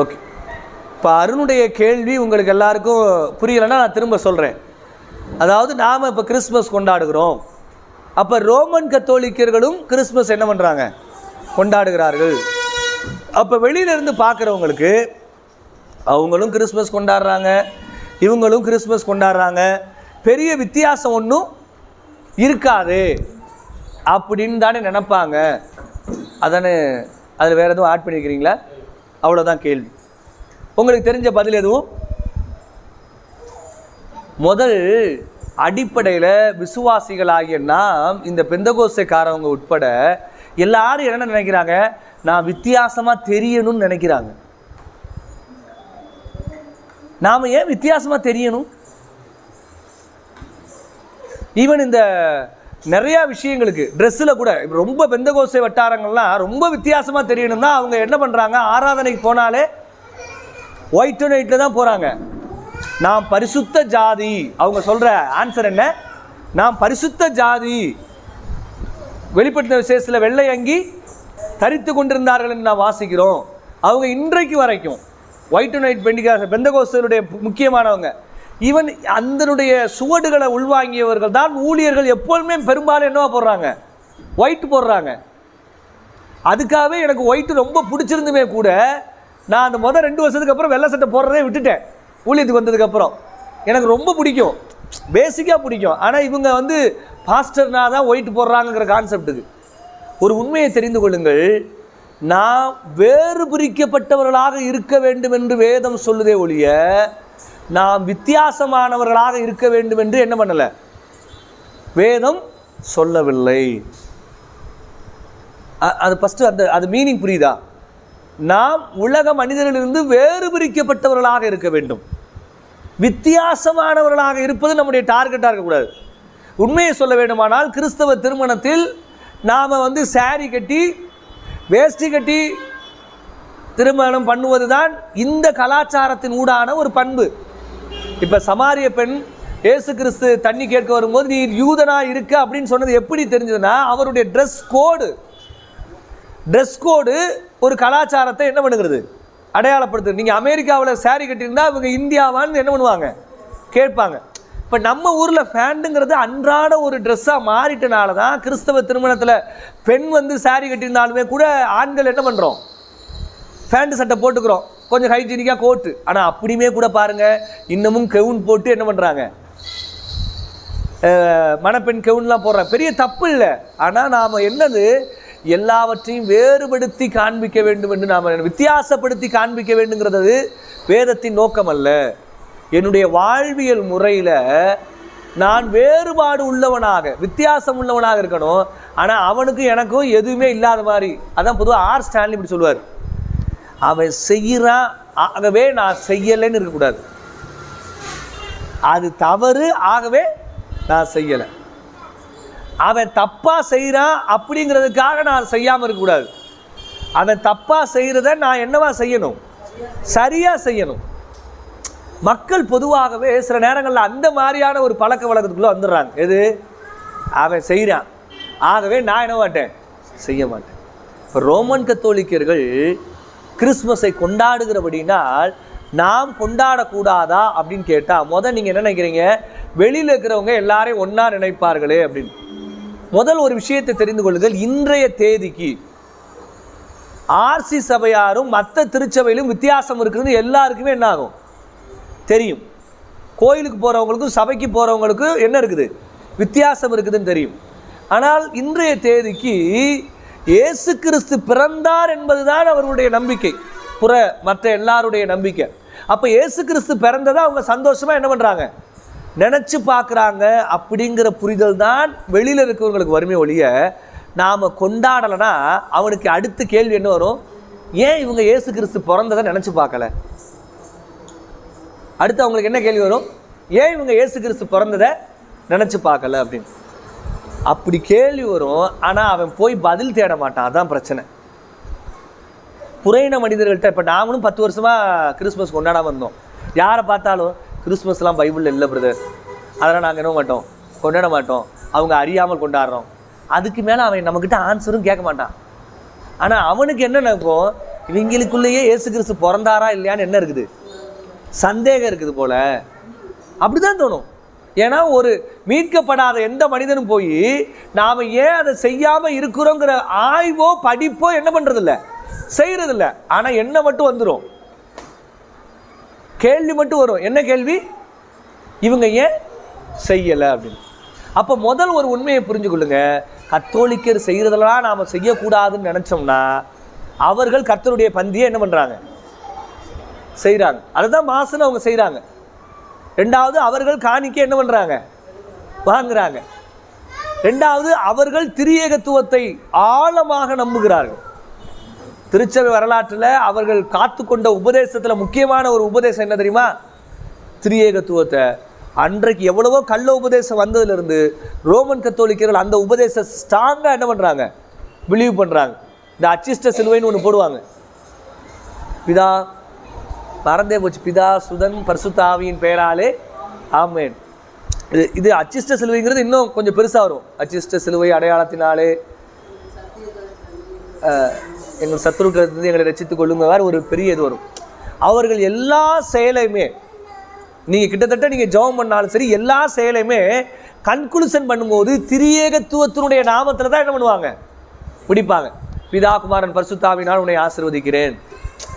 Okay, இப்போ அருணுடைய கேள்வி உங்களுக்கு எல்லாருக்கும் புரியலைன்னா நான் திரும்ப சொல்கிறேன். அதாவது நாம் இப்போ கிறிஸ்மஸ் கொண்டாடுகிறோம், அப்போ ரோமன் கத்தோலிக்கர்களும் கிறிஸ்மஸ் என்ன பண்ணுறாங்க, கொண்டாடுகிறார்கள். அப்போ வெளியிலேருந்து பார்க்குறவங்களுக்கு அவங்களும் கிறிஸ்மஸ் கொண்டாடுறாங்க, இவங்களும் கிறிஸ்மஸ் கொண்டாடுறாங்க, பெரிய வித்தியாசம் ஒன்றும் இருக்காது அப்படின்னு தானே நினைப்பாங்க. அதானே, அதில் வேறு எதுவும் ஆட் பண்ணியிருக்கிறீங்களா? அவ்வளோதான் கேள்வி. உங்களுக்கு தெரிஞ்ச பதில் எதுவும்? முதல் அடிப்படையில் விசுவாசிகளாகிய நாம், இந்த பெந்தகோஸ்தேக்காரவங்க உட்பட எல்லாரும் என்ன நினைக்கிறாங்க, நான் வித்தியாசமாக தெரியணும்னு நினைக்கிறாங்க. நாம் ஏன் வித்தியாசமாக தெரியணும்? ஈவன் இந்த நிறையா விஷயங்களுக்கு, ட்ரெஸ்ஸில் கூட ரொம்ப பெந்தகோஸ்தே வட்டாரங்கள்லாம் ரொம்ப வித்தியாசமாக தெரியணும்னா அவங்க என்ன பண்ணுறாங்க, ஆராதனைக்கு போனாலே ஒயிட் அண்ட் ஒயிட்டில் தான் போகிறாங்க. நாம் பரிசுத்த ஜாதி, அவங்க சொல்கிற ஆன்சர் என்ன, நாம் பரிசுத்த ஜாதி. வெளிப்படுத்தின விசேஷத்தில் வெள்ளை அங்கி தரித்து கொண்டிருந்தார்கள் என்று நாம் வாசிக்கிறோம். அவங்க இன்றைக்கு வரைக்கும் ஒயிட் அண்ட் ஒயிட் பெந்தகோஸ்தேருடைய முக்கியமானவங்க. ஈவன் அதனுடைய சுவடுகளை உள்வாங்கியவர்கள் தான் ஊழியர்கள். எப்போதுமே பெரும்பாலும் என்னவா போடுறாங்க, ஒயிட் போடுறாங்க. அதுக்காகவே எனக்கு ஒயிட்டு ரொம்ப பிடிச்சிருந்துமே கூட நான் அந்த முதல் 2 வருஷத்துக்கு அப்புறம் வெள்ளை சட்டை போடுறதே விட்டுட்டேன். ஊழியத்துக்கு வந்ததுக்கப்புறம் எனக்கு ரொம்ப பிடிக்கும், பேசிக்காக பிடிக்கும். ஆனால் இவங்க வந்து பாஸ்டர்னா தான் ஒயிட் போடுறாங்கிற கான்செப்டுக்கு. ஒரு உண்மையை தெரிந்து கொள்ளுங்கள், நாம் வேறு பிரிக்கப்பட்டவர்களாக இருக்க வேண்டும் என்று வேதம் சொல்லுதே ஒழிய நாம் வித்தியாசமானவர்களாக இருக்க வேண்டும் என்று என்ன பண்ணலை, வேதம் சொல்லவில்லை. அது ஃபஸ்ட்டு அது மீனிங் புரியுதா? நாம் உலக மனிதர்களிலிருந்து வேறு பிரிக்கப்பட்டவர்களாக இருக்க வேண்டும். வித்தியாசமானவர்களாக இருப்பது நம்முடைய டார்கெட்டாக இருக்கக்கூடாது. உண்மையை சொல்ல வேண்டுமானால் கிறிஸ்தவ திருமணத்தில் நாம் வந்து சாரி கட்டி வேஷ்டி கட்டி திருமணம் பண்ணுவது தான் இந்த கலாச்சாரத்தின் ஊடான ஒரு பண்பு. இப்போ சமாரிய பெண் இயேசு கிறிஸ்து தண்ணி கேட்க வரும்போது நீ யூதனா இருக்க அப்படின்னு சொன்னது எப்படி தெரிஞ்சதுன்னா, அவருடைய ட்ரெஸ் கோடு ஒரு கலாச்சாரத்தை என்ன பண்ணுகிறது, அடையாளப்படுத்துது. நீங்கள் அமெரிக்காவில் சாரி கட்டியிருந்தால் இவங்க இந்தியாவான்னு என்ன பண்ணுவாங்க, கேட்பாங்க. இப்போ நம்ம ஊரில் ஃபேண்டுங்கிறது அன்றாட ஒரு ட்ரெஸ்ஸாக மாறிட்டனால தான் கிறிஸ்தவ திருமணத்தில் பெண் வந்து சாரி கட்டியிருந்தாலுமே கூட ஆண்கள் என்ன பண்ணுறோம், ஃபேண்டு சட்டை போட்டுக்கிறோம், கொஞ்சம் ஹைஜீனிக்காக கோட்டு. ஆனால் அப்படியுமே கூட பாருங்கள், இன்னமும் கெவுன் போட்டு என்ன பண்ணுறாங்க, மணப்பெண் கெவுன்லாம் போடுறாங்க. பெரிய தப்பு இல்லை. ஆனால் நாம் என்னது, எல்லாவற்றையும் வேறுபடுத்தி காண்பிக்க வேண்டும் என்று நாம் வித்தியாசப்படுத்தி காண்பிக்க வேண்டுங்கிறது வேதத்தின் நோக்கம் அல்ல. என்னுடைய வாழ்வியல் முறையில் நான் வேறுபாடு உள்ளவனாக, வித்தியாசம் உள்ளவனாக இருக்கணும். ஆனால் அவனுக்கும் எனக்கும் எதுவுமே இல்லாத மாதிரி. அதான் பொதுவாக ஆர் ஸ்டான்லி இப்படி சொல்லுவார், அவன் செய்கிறான் ஆகவே நான் செய்யலைன்னு இருக்கக்கூடாது, அது தவறு ஆகவே நான் செய்யலை. அவன் தப்பாக செய்கிறான் அப்படிங்கிறதுக்காக நான் செய்யாமல் இருக்கக்கூடாது. அவன் தப்பாக செய்கிறத நான் என்னவா செய்யணும், சரியாக செய்யணும். மக்கள் பொதுவாகவே சில நேரங்களில் அந்த மாதிரியான ஒரு பழக்க வழக்கத்துக்குள்ளே வந்துடுறாங்க. எது, அவன் செய்கிறான் ஆகவே நான் என்ன மாட்டேன், செய்ய மாட்டேன். இப்போ ரோமன் கத்தோலிக்கர்கள் கிறிஸ்மஸை கொண்டாடுகிறபடினால் நாம் கொண்டாடக்கூடாதா அப்படின்னு கேட்டால், முதல் நீங்கள் என்ன நினைக்கிறீங்க, வெளியில் இருக்கிறவங்க எல்லாரையும் ஒன்றா நினைப்பார்களே அப்படின்னு. முதல் ஒரு விஷயத்தை தெரிந்து கொள்ளுங்கள், இன்றைய தேதிக்கு ஆர்சி சபையாரும் மற்ற திருச்சபையிலும் வித்தியாசம் இருக்குதுன்னு எல்லாருக்குமே என்ன ஆகும் தெரியும். கோயிலுக்கு போகிறவங்களுக்கும் சபைக்கு போகிறவங்களுக்கும் என்ன இருக்குது, வித்தியாசம் இருக்குதுன்னு தெரியும். ஆனால் இன்றைய தேதிக்கு இயேசு கிறிஸ்து பிறந்தார் என்பதுதான் அவர்களுடைய நம்பிக்கை, மற்ற எல்லாருடைய நம்பிக்கை. அப்போ இயேசு கிறிஸ்து பிறந்ததை அவங்க சந்தோஷமாக என்ன பண்ணுறாங்க, நினச்சி பார்க்குறாங்க. அப்படிங்கிற புரிதல் தான் வெளியில் இருக்கிறவங்களுக்கு வறுமை ஒழிய நாம் கொண்டாடலைன்னா அவனுக்கு அடுத்த கேள்வி என்ன வரும், ஏன் இவங்க இயேசு கிறிஸ்து பிறந்ததை நினச்சி பார்க்கல. அடுத்து அவங்களுக்கு என்ன கேள்வி வரும், ஏன் இவங்க இயேசு கிறிஸ்து பிறந்ததை நினச்சி பார்க்கல அப்படின்னு. அப்படி கேள்வி வரும். ஆனால் அவன் போய் பதில் தேட மாட்டான். அதான் பிரச்சனை. புரையின மனிதர்கள்ட்ட இப்போ நாமளும் 10 வருஷமாக கிறிஸ்மஸ் கொண்டாடாமல் இருந்தோம். யாரை பார்த்தாலும் கிறிஸ்மஸ்லாம் பைபிளில் இல்லை பிரதர், அதெல்லாம் நாங்கள் என்ன மாட்டோம், கொண்டாட மாட்டோம், அவங்க அறியாமல் கொண்டாடுறோம். அதுக்கு மேலே அவன் நம்மக்கிட்ட ஆன்சரும் கேட்க மாட்டான். ஆனால் அவனுக்கு என்ன நினைப்போம், இவங்களுக்குள்ளேயே இயேசு கிறிஸ்து பிறந்தாரா இல்லையான்னு என்ன இருக்குது, சந்தேகம் இருக்குது போல. அப்படிதான் தோணும். ஏன்னா ஒரு மீட்கப்படாத எந்த மனிதனும் போய் நாம் ஏன் அதை செய்யாமல் இருக்கிறோங்கிற ஆய்வோ படிப்போ என்ன பண்ணுறதில்ல, செய்கிறதில்ல. ஆனால் என்ன மட்டும் வந்துடும், கேள்வி மட்டும் வரும். என்ன கேள்வி? இவங்க ஏன் செய்யலை அப்படின்னு. அப்போ முதல் ஒரு உண்மையை புரிஞ்சு கொள்ளுங்க. கத்தோலிக்கர் செய்கிறதெல்லாம் நாம் செய்யக்கூடாதுன்னு நினச்சோம்னா அவர்கள் கர்த்தருடைய பந்தியை என்ன பண்ணுறாங்க, செய்கிறாங்க. அதுதான் மாசுன்னு அவங்க செய்கிறாங்க. ரெண்டாவது, அவர்கள் காணிக்கை என்ன பண்ணுறாங்க, வாங்குறாங்க. ரெண்டாவது, அவர்கள் திரியேகத்துவத்தை ஆழமாக நம்புகிறார்கள். திருச்சபை வரலாற்றில் அவர்கள் காத்து கொண்ட உபதேசத்தில் முக்கியமான ஒரு உபதேசம் என்ன தெரியுமா? திரியேகத்துவத்தை. அன்றைக்கு எவ்வளவோ கள்ள உபதேசம் வந்ததுலேருந்து ரோமன் கத்தோலிக்கர்கள் அந்த உபதேச ஸ்ட்ராங்காக என்ன பண்ணுறாங்க, பிலீவ் பண்ணுறாங்க. இந்த அச்சிஷ்ட சிலுவைன்னு ஒன்று போடுவாங்க. பிதா, மறந்தே போச்சு, பிதா சுதன் பரிசுத்த ஆவியின் பெயராலே ஆமென். இது அச்சிஷ்ட சிலுவைங்கிறது இன்னும் கொஞ்சம் பெருசாக வரும். அச்சிஷ்ட சிலுவை அடையாளத்தினாலே எங்கள் சத்துருக்களிலிருந்து எங்களை ரட்சித்துக் கொள்ளுங்க, வேறு ஒரு பெரிய இது வரும். அவர்கள் எல்லா செயலையுமே நீங்கள் கிட்டத்தட்ட நீங்கள் ஜெபம் பண்ணாலும் சரி, எல்லா செயலையுமே கன்க்ளூஷன் பண்ணும்போது திரியேகத்துவத்தினுடைய நாமத்தில் தான் என்ன பண்ணுவாங்க, முடிப்பாங்க. பிதா குமாரன் பரிசுத்த ஆவியினால் உன்னை ஆசீர்வதிக்கிறேன்.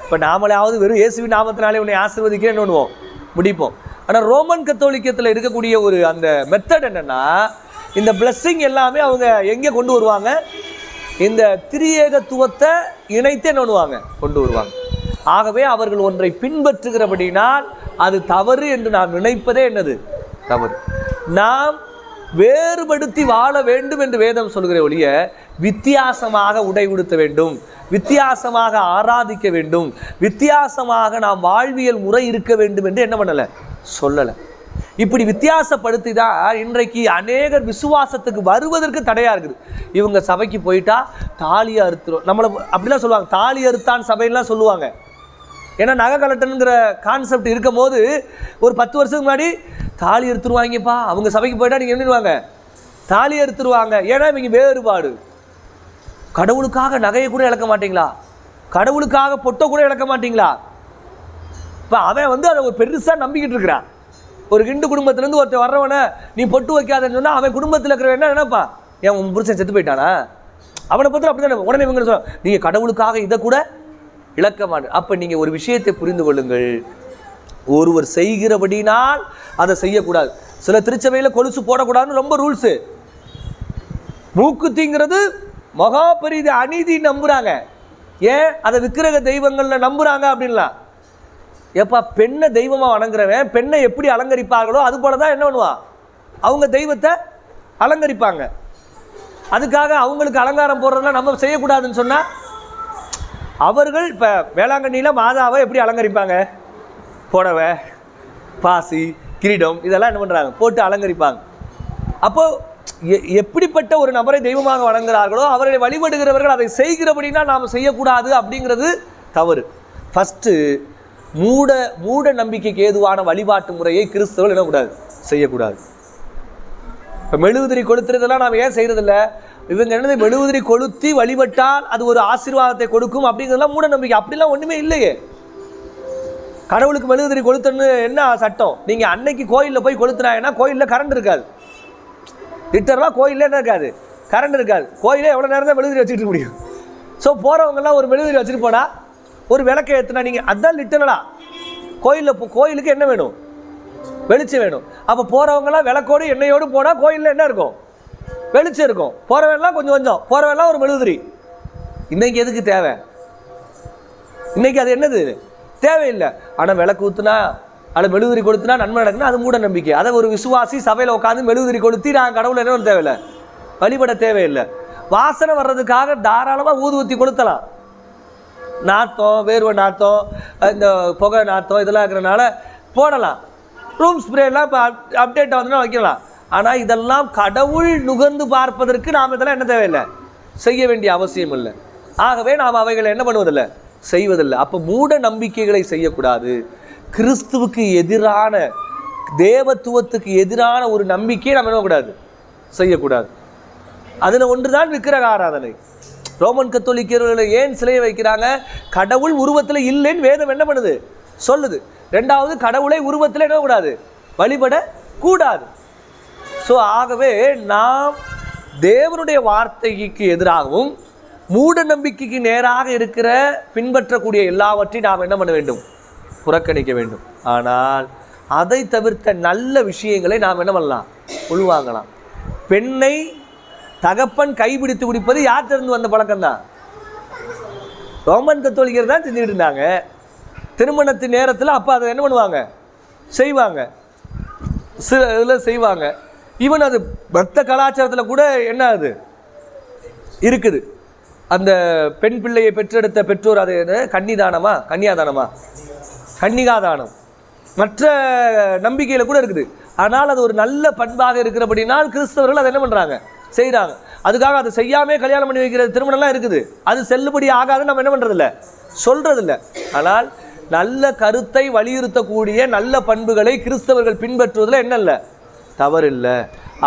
இப்போ நாமளாவது வெறும் இயேசுவின் நாமத்தினாலே உன்னை ஆசீர்வதிக்கிறேன்னு பண்ணுவோம், முடிப்போம். ஆனால் ரோமன் கத்தோலிக்கத்தில் இருக்கக்கூடிய ஒரு அந்த மெத்தட் என்னென்னா, இந்த பிளஸ்ஸிங் எல்லாமே அவங்க எங்கே கொண்டு வருவாங்க, இந்த திரியேகத்துவத்தை இணைத்து என்ன பண்ணுவாங்க, கொண்டு வருவாங்க. ஆகவே அவர்கள் ஒன்றை பின்பற்றுகிறபடினால் அது தவறு என்று நாம் நினைப்பதே என்னது, தவறு. நாம் வேறுபடுத்தி வாழ வேண்டும் என்று வேதம் சொல்கிற ஒழிய வித்தியாசமாக உடை உடுத்த வேண்டும், வித்தியாசமாக ஆராதிக்க வேண்டும், வித்தியாசமாக நாம் வாழ்வியல் முறை இருக்க வேண்டும் என்று என்ன பண்ணலை, சொல்லலை. இப்படி வித்தியாசப்படுத்தி தான் இன்றைக்கு அநேகர் விசுவாசத்துக்கு வருவதற்கு தடையாக இருக்குது. இவங்க சபைக்கு போயிட்டா தாலி அறுத்துரும், நம்மளை அப்படிலாம் சொல்லுவாங்க. தாலி அறுத்தான் சபையெல்லாம் சொல்லுவாங்க. ஏன்னா நகை கலட்டனுங்கிற கான்செப்ட் இருக்கும் போது ஒரு 10 வருஷத்துக்கு முன்னாடி தாலி அறுத்துருவாங்கப்பா, அவங்க சபைக்கு போயிட்டா நீங்கள் என்னடுவாங்க, தாலி அறுத்துருவாங்க. ஏன்னா இவங்க வேறுபாடு. கடவுளுக்காக நகையை கூட இழக்க மாட்டீங்களா, கடவுளுக்காக பொட்டை கூட இழக்க மாட்டீங்களா? இப்போ அவன் அதை ஒரு பெருசாக நம்பிக்கிட்டு இருக்கிறான். ஒரு கிண்டு குடும்பத்திலேருந்து ஒருத்தர் வர்றவனை நீ பொட்டு வைக்காதன்னு சொன்னால் அவன் குடும்பத்தில் இருக்கிறவன் என்ன நினைப்பான், ஏன் உன் புருஷன் செத்து போயிட்டானா, அவனை பற்றி அப்படி தான். உடனே இவங்க சொல்ல, நீங்கள் கடவுளுக்காக இதை கூட இழக்க மாட்டேன். அப்போ நீங்கள் ஒரு விஷயத்தை புரிந்து கொள்ளுங்கள், ஒருவர் செய்கிறபடினால் அதை செய்யக்கூடாது. சில திருச்சபையில் கொலுசு போடக்கூடாதுன்னு ரொம்ப ரூல்ஸு. மூக்குத்திங்கிறது மகா பெரிய அநீதி நம்புகிறாங்க. ஏன் அதை விக்கிரக தெய்வங்களில் நம்புகிறாங்க அப்படின்லாம். எப்பா, பெண்ணை தெய்வமாக வணங்குறவன் பெண்ணை எப்படி அலங்கரிப்பார்களோ அது போல தான் என்ன பண்ணுவான், அவங்க தெய்வத்தை அலங்கரிப்பாங்க. அதுக்காக அவங்களுக்கு அலங்காரம் போடுறதுலாம் நம்ம செய்யக்கூடாதுன்னு சொன்னால், அவர்கள் இப்போ வேளாங்கண்ணியில் மாதாவை எப்படி அலங்கரிப்பாங்க, புடவை பாசி கிரீடம் இதெல்லாம் என்ன பண்ணுறாங்க, போட்டு அலங்கரிப்பாங்க. அப்போது எப்படிப்பட்ட ஒரு நபரை தெய்வமாக வணங்குகிறார்களோ அவர்களை வழிபடுகிறவர்கள் அதை செய்கிறபடினா நாம் செய்யக்கூடாது அப்படிங்கிறது தவறு. ஃபஸ்ட்டு மூட நம்பிக்கைக்கு ஏதுவான வழிபாட்டு முறையை கிறிஸ்தவர்கள் என்னக்கூடாது, செய்யக்கூடாது. இப்போ மெழுகுதிரி கொளுத்துறதெல்லாம் நாம் ஏன் செய்கிறதில்ல, இவங்க என்னது மெழுகுதிரி கொளுத்தி வழிபட்டால் அது ஒரு ஆசீர்வாதத்தை கொடுக்கும் அப்படிங்கிறதுலாம் மூட நம்பிக்கை. அப்படிலாம் ஒன்றுமே இல்லையே. கடவுளுக்கு மெழுகுதிரி கொளுத்துன்னு என்ன சட்டம்? நீங்கள் அன்னைக்கு கோயிலில் போய் கொளுத்துனாங்கன்னா கோயிலில் கரண்ட் இருக்காது, லிட்டரலாக கோயிலில் என்ன இருக்காது, கரண்ட் இருக்காது. கோயிலே எவ்வளோ நேரம் தான் மெழுகுதிரி வச்சுட்டு முடியும். ஸோ போகிறவங்கெல்லாம் ஒரு மெழுகுதிரி வச்சுட்டு போனால், ஒரு விளக்கை ஏற்றுனா நீங்கள் அதுதான் லிட்டரலாக கோயிலுக்கு என்ன வேணும், வெளிச்சம் வேணும். அப்போ போகிறவங்கலாம் விளக்கோடு எண்ணெயோடு போனால் கோயிலில் என்ன இருக்கும், வெளிச்சம் இருக்கும். போகிறவெல்லாம் கொஞ்சம் போகிறவெல்லாம் ஒரு மெழுகுதிரி. இன்றைக்கி எதுக்கு தேவை, இன்றைக்கி அது என்னது தேவையில்லை. ஆனால் விளக்கு ஊற்றுனா அதை மெழுகுதிரி கொளுத்துனா நன்மை நடக்குன்னா அது மூட நம்பிக்கை. அதை ஒரு விசுவாசி சபையில் உட்காந்து மெழுகுதிரி கொளுத்தி நான் கடவுளை என்ன தேவையில்லை, வழிபட தேவையில்லை. வாசனை வர்றதுக்காக தாராளமாக ஊதுவத்தி கொளுத்தலாம். நாத்தம், வேர்வை நாத்தம், இந்த புகை நாத்தம் இதெல்லாம் இருக்கிறனால போடலாம். ரூம் ஸ்ப்ரேலாம் இப்போ அப்டேட்டாக வந்துன்னா வைக்கலாம். ஆனால் இதெல்லாம் கடவுள் நுகர்ந்து பார்ப்பதற்கு நாம் இதெல்லாம் என்ன தேவையில்லை, செய்ய வேண்டிய அவசியம் இல்லை. ஆகவே நாம் அவைகளை என்ன பண்ணுவதில்லை, செய்வதில்லை. அப்போ மூட நம்பிக்கைகளை செய்யக்கூடாது. கிறிஸ்துவுக்கு எதிரான, தேவத்துவத்துக்கு எதிரான ஒரு நம்பிக்கையை நாம் என்னக்கூடாது, செய்யக்கூடாது. அதில் ஒன்று தான் விக்கிரக ஆராதனை. ரோமன் கத்தோலிக்கர்களை ஏன் சிலையை வைக்கிறாங்க? கடவுள் உருவத்தில் இல்லைன்னு வேதம் என்ன பண்ணுது, சொல்லுது. ரெண்டாவது, கடவுளை உருவத்தில் என்ன கூடாது, வழிபடக்கூடாது. ஸோ ஆகவே நாம் தேவனுடைய வார்த்தைக்கு எதிராகவும் மூட நம்பிக்கைக்கு நேராக இருக்கிற பின்பற்றக்கூடிய எல்லாவற்றையும் நாம் என்ன பண்ண வேண்டும், புறக்கணிக்க வேண்டும். ஆனால் அதை தவிர்த்த நல்ல விஷயங்களை நாம் என்ன பண்ணலாம், உள்வாங்கலாம். பெண்ணை தகப்பன் கைபிடித்து பிடிப்பது யார்கிட்ட வந்த பழக்கம்தான்? ரோமன் கத்தோலிக்கர் தான் செஞ்சுக்கிட்டு இருந்தாங்க. திருமணத்தின் நேரத்தில் அப்போ அதை என்ன பண்ணுவாங்க, செய்வாங்க, சில இதில் செய்வாங்க. ஈவன் அது பக்த கலாச்சாரத்தில் கூட என்ன அது இருக்குது. அந்த பெண் பிள்ளையை பெற்றெடுத்த பெற்றோர் அது கன்னிகாதானம் மற்ற நம்பிக்கையில் கூட இருக்குது. ஆனால் அது ஒரு நல்ல பண்பாக இருக்கிறபடினால் கிறிஸ்தவர்கள் அதை என்ன பண்ணுறாங்க, செய்கிறாங்க. அதுக்காக அதை செய்யாமல் கல்யாணம் பண்ணி வைக்கிற திருமணம்லாம் இருக்குது. அது செல்லுபடி ஆகாதுன்னு நம்ம என்ன பண்ணுறதில்ல, சொல்கிறதில்ல. ஆனால் நல்ல கருத்தை வலியுறுத்தக்கூடிய நல்ல பண்புகளை கிறிஸ்தவர்கள் பின்பற்றுவதில் என்ன இல்லை, தவறில்லை.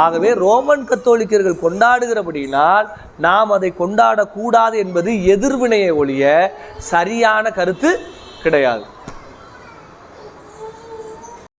ஆகவே ரோமன் கத்தோலிக்கர்கள் கொண்டாடுகிறபடினால் நாம் அதை கொண்டாடக்கூடாது என்பது எதிர்வினையை ஒழிய சரியான கருத்து கிடையாது.